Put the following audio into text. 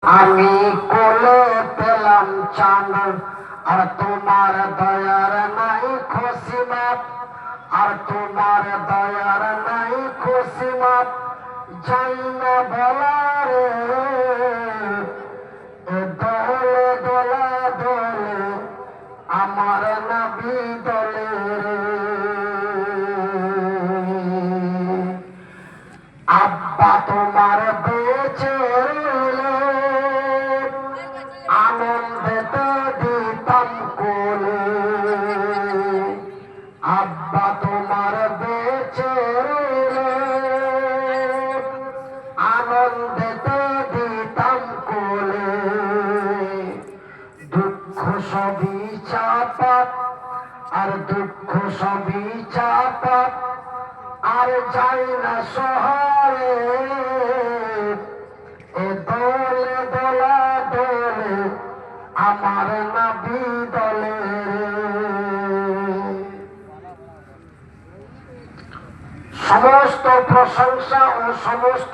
আমি কোলে পেলাম চাঁদ আর তোমার দয়ার নাই খুশিমাত, আর তোমার দয়ার নাই খুশিমাত যাই না বলারে দলে দলা দলে আমার নবী দলে আব্বা তোমার বেঁচে আনন্দেতে দিতাম কোলে, আব্বা তোমার বেঁচে আনন্দেতে দিতাম কোলে, দুঃখ সবই চাপাত আর দুঃখ সবই চাপাত আর যাই না শহরে এ দলে দলা দলে আমার নবী দলে। সমস্ত প্রশংসা ও সমস্ত